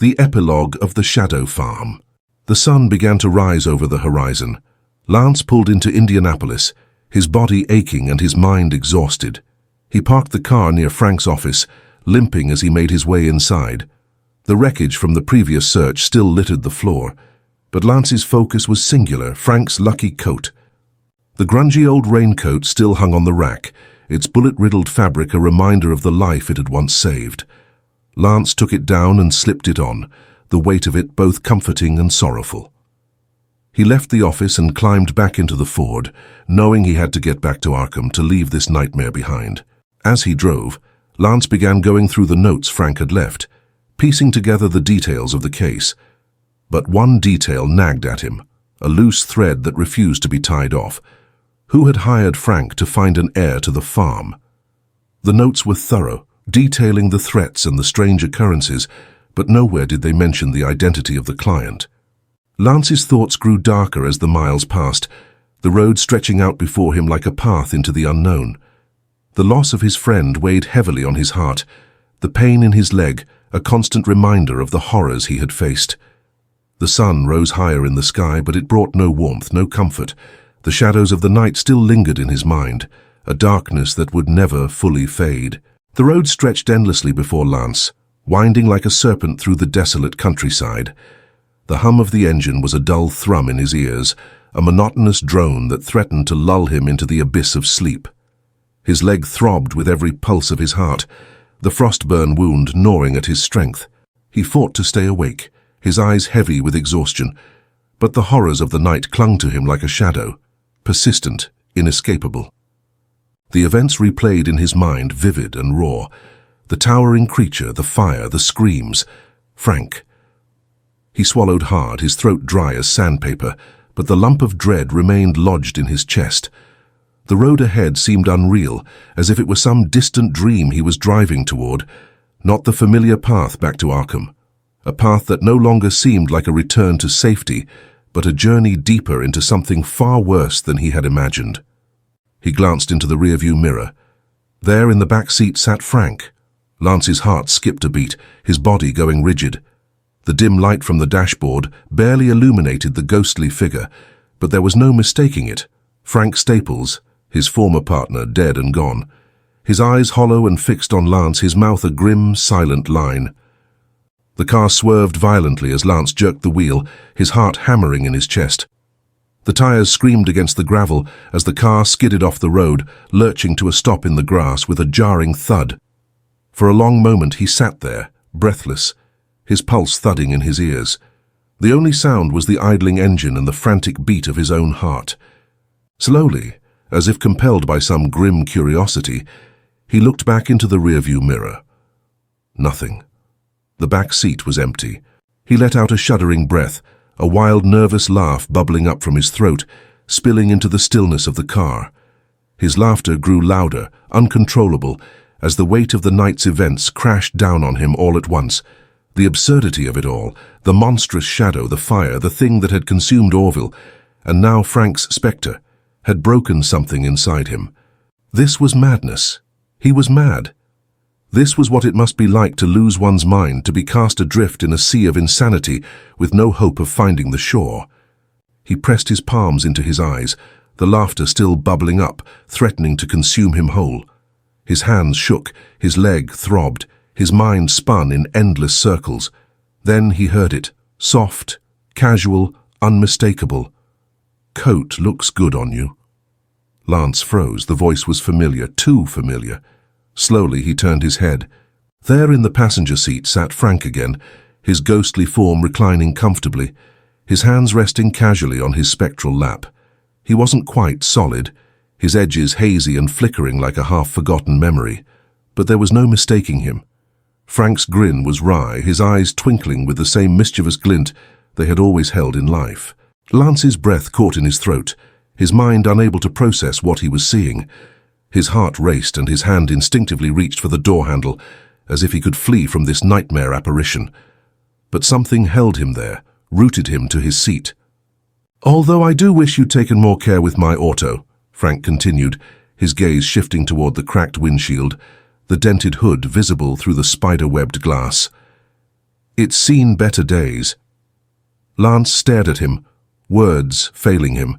The Epilogue of the Shadow Farm. The sun began to rise over the horizon. Lance pulled into Indianapolis, his body aching and his mind exhausted. He parked the car near Frank's office, limping as he made his way inside. The wreckage from the previous search still littered the floor, but Lance's focus was singular: Frank's lucky coat. The grungy old raincoat still hung on the rack, its bullet-riddled fabric a reminder of the life it had once saved. Lance took it down and slipped it on, the weight of it both comforting and sorrowful. He left the office and climbed back into the Ford, knowing he had to get back to Arkham to leave this nightmare behind. As he drove, Lance began going through the notes Frank had left, piecing together the details of the case. But one detail nagged at him, a loose thread that refused to be tied off. Who had hired Frank to find an heir to the farm? The notes were thorough, detailing the threats and the strange occurrences, but nowhere did they mention the identity of the client. Lance's thoughts grew darker as the miles passed, the road stretching out before him like a path into the unknown. The loss of his friend weighed heavily on his heart, the pain in his leg a constant reminder of the horrors he had faced. The sun rose higher in the sky, but it brought no warmth, no comfort. The shadows of the night still lingered in his mind, a darkness that would never fully fade. The road stretched endlessly before Lance, winding like a serpent through the desolate countryside. The hum of the engine was a dull thrum in his ears, a monotonous drone that threatened to lull him into the abyss of sleep. His leg throbbed with every pulse of his heart, the frostburn wound gnawing at his strength. He fought to stay awake, his eyes heavy with exhaustion, but the horrors of the night clung to him like a shadow, persistent, inescapable. The events replayed in his mind, vivid and raw. The towering creature, the fire, the screams. Frank. He swallowed hard, his throat dry as sandpaper, but the lump of dread remained lodged in his chest. The road ahead seemed unreal, as if it were some distant dream he was driving toward, not the familiar path back to Arkham. A path that no longer seemed like a return to safety, but a journey deeper into something far worse than he had imagined. He glanced into the rearview mirror. There in the back seat sat Frank. Lance's heart skipped a beat, his body going rigid. The dim light from the dashboard barely illuminated the ghostly figure, but there was no mistaking it. Frank Staples, his former partner, dead and gone. His eyes hollow and fixed on Lance, his mouth a grim, silent line. The car swerved violently as Lance jerked the wheel, his heart hammering in his chest. The tires screamed against the gravel as the car skidded off the road, lurching to a stop in the grass with a jarring thud. For a long moment he sat there, breathless, his pulse thudding in his ears. The only sound was the idling engine and the frantic beat of his own heart. Slowly, as if compelled by some grim curiosity, he looked back into the rearview mirror. Nothing. The back seat was empty. He let out a shuddering breath, a wild, nervous laugh bubbling up from his throat, spilling into the stillness of the car. His laughter grew louder, uncontrollable, as the weight of the night's events crashed down on him all at once. The absurdity of it all, the monstrous shadow, the fire, the thing that had consumed Orville, and now Frank's spectre, had broken something inside him. This was madness. He was mad. This was what it must be like to lose one's mind, to be cast adrift in a sea of insanity with no hope of finding the shore. He pressed his palms into his eyes, the laughter still bubbling up, threatening to consume him whole. His hands shook, his leg throbbed, his mind spun in endless circles. Then he heard it, soft, casual, unmistakable. "Coat looks good on you." Lance froze. The voice was familiar, too familiar. Slowly he turned his head. There in the passenger seat sat Frank again, his ghostly form reclining comfortably, his hands resting casually on his spectral lap. He wasn't quite solid, his edges hazy and flickering like a half-forgotten memory, but there was no mistaking him. Frank's grin was wry, his eyes twinkling with the same mischievous glint they had always held in life. Lance's breath caught in his throat, his mind unable to process what he was seeing. His heart raced and his hand instinctively reached for the door handle, as if he could flee from this nightmare apparition. But something held him there, rooted him to his seat. "Although I do wish you'd taken more care with my auto," Frank continued, his gaze shifting toward the cracked windshield, the dented hood visible through the spider-webbed glass. It's seen better days. Lance stared at him, words failing him.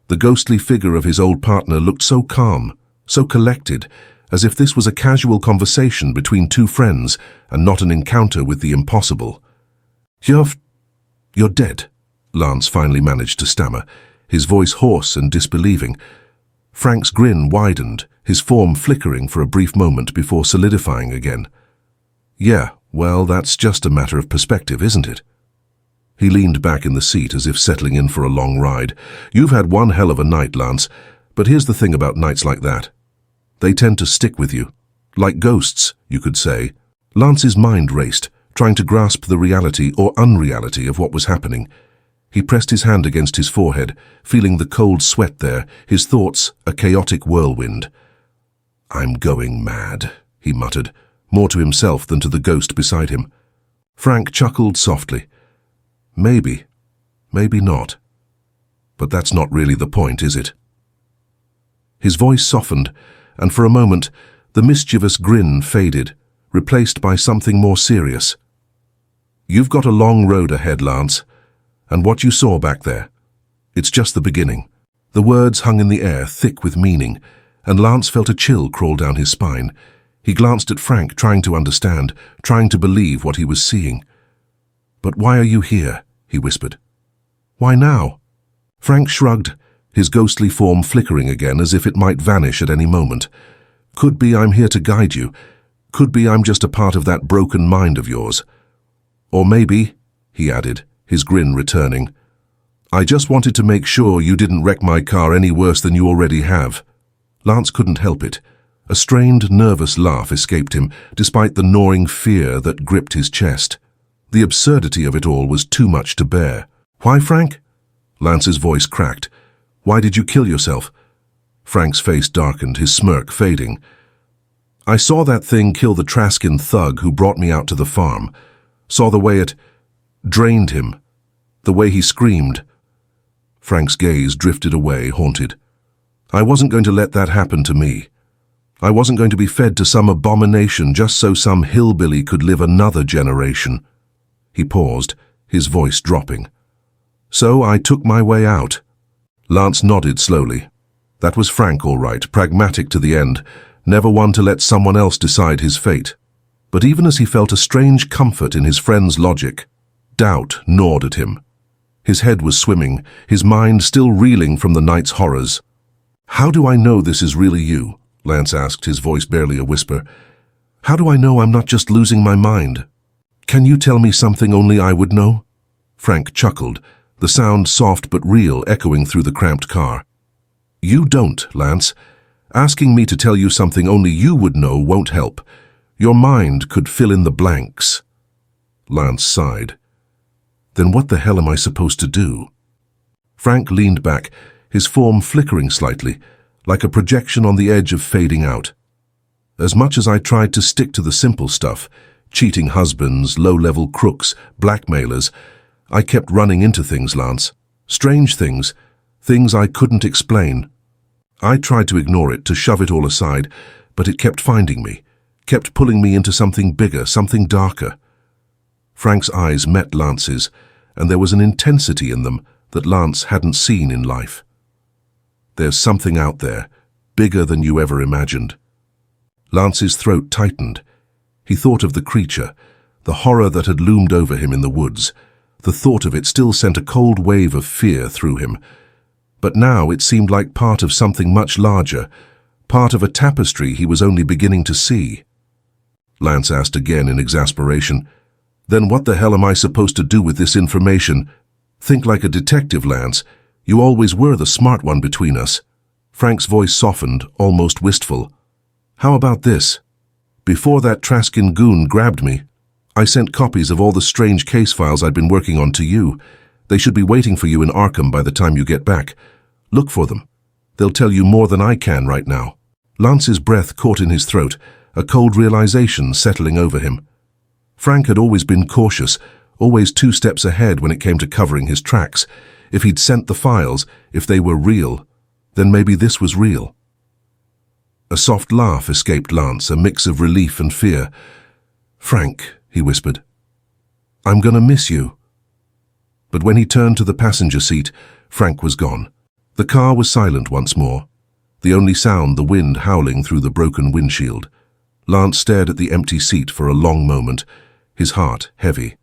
The ghostly figure of his old partner looked so calm, so collected, as if this was a casual conversation between two friends and not an encounter with the impossible. You're dead, Lance finally managed to stammer, his voice hoarse and disbelieving. Frank's grin widened, his form flickering for a brief moment before solidifying again. Yeah, well, that's just a matter of perspective, isn't it? He leaned back in the seat as if settling in for a long ride. You've had one hell of a night, Lance, but here's the thing about nights like that. They tend to stick with you. Like ghosts, you could say. Lance's mind raced, trying to grasp the reality or unreality of what was happening. He pressed his hand against his forehead, feeling the cold sweat there, his thoughts a chaotic whirlwind. I'm going mad, he muttered, more to himself than to the ghost beside him. Frank chuckled softly. Maybe, maybe not. But that's not really the point, is it? His voice softened, and for a moment, the mischievous grin faded, replaced by something more serious. You've got a long road ahead, Lance, and what you saw back there, it's just the beginning. The words hung in the air, thick with meaning, and Lance felt a chill crawl down his spine. He glanced at Frank, trying to understand, trying to believe what he was seeing. But why are you here? He whispered. Why now? Frank shrugged, his ghostly form flickering again as if it might vanish at any moment. Could be I'm here to guide you. Could be I'm just a part of that broken mind of yours. Or maybe, he added, his grin returning, I just wanted to make sure you didn't wreck my car any worse than you already have. Lance couldn't help it. A strained, nervous laugh escaped him, despite the gnawing fear that gripped his chest. The absurdity of it all was too much to bear. Why, Frank? Lance's voice cracked. Why did you kill yourself? Frank's face darkened, his smirk fading. I saw that thing kill the Traskin thug who brought me out to the farm. Saw the way it drained him. The way he screamed. Frank's gaze drifted away, haunted. I wasn't going to let that happen to me. I wasn't going to be fed to some abomination just so some hillbilly could live another generation. He paused, his voice dropping. So I took my way out. Lance nodded slowly. That was Frank, all right, pragmatic to the end, never one to let someone else decide his fate. But even as he felt a strange comfort in his friend's logic, doubt gnawed at him. His head was swimming, his mind still reeling from the night's horrors. How do I know this is really you? Lance asked, his voice barely a whisper. How do I know I'm not just losing my mind? Can you tell me something only I would know? Frank chuckled, the sound soft but real echoing through the cramped car. You don't, Lance. Asking me to tell you something only you would know won't help. Your mind could fill in the blanks. Lance sighed. Then what the hell am I supposed to do? Frank leaned back, his form flickering slightly, like a projection on the edge of fading out. As much as I tried to stick to the simple stuff, cheating husbands, low-level crooks, blackmailers, I kept running into things, Lance. Strange things, things I couldn't explain. I tried to ignore it, to shove it all aside, but it kept finding me, kept pulling me into something bigger, something darker. Frank's eyes met Lance's, and there was an intensity in them that Lance hadn't seen in life. There's something out there, bigger than you ever imagined. Lance's throat tightened. He thought of the creature, the horror that had loomed over him in the woods. The thought of it still sent a cold wave of fear through him. But now it seemed like part of something much larger, part of a tapestry he was only beginning to see. Lance asked again in exasperation, Then what the hell am I supposed to do with this information? Think like a detective, Lance. You always were the smart one between us. Frank's voice softened, almost wistful. How about this? Before that Traskin goon grabbed me, I sent copies of all the strange case files I'd been working on to you. They should be waiting for you in Arkham by the time you get back. Look for them. They'll tell you more than I can right now. Lance's breath caught in his throat, a cold realization settling over him. Frank had always been cautious, always 2 steps ahead when it came to covering his tracks. If he'd sent the files, if they were real, then maybe this was real. A soft laugh escaped Lance, a mix of relief and fear. Frank, he whispered, "I'm gonna miss you." But when he turned to the passenger seat, Frank was gone. The car was silent once more, the only sound the wind howling through the broken windshield. Lance stared at the empty seat for a long moment, his heart heavy.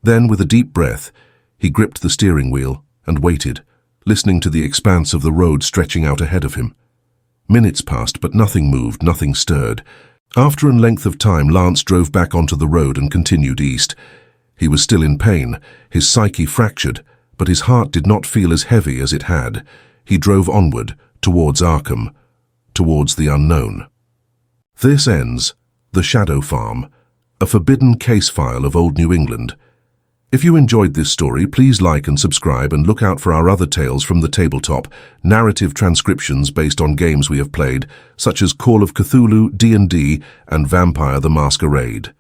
Then, with a deep breath, he gripped the steering wheel and waited, listening to the expanse of the road stretching out ahead of him. Minutes passed, but nothing moved, nothing stirred. After a length of time, Lance drove back onto the road and continued east. He was still in pain, his psyche fractured, but his heart did not feel as heavy as it had. He drove onward, towards Arkham, towards the unknown. This ends The Shadow Farm, a forbidden case file of old New England. If you enjoyed this story, please like and subscribe and look out for our other tales from the tabletop, narrative transcriptions based on games we have played, such as Call of Cthulhu, D&D, and Vampire the Masquerade.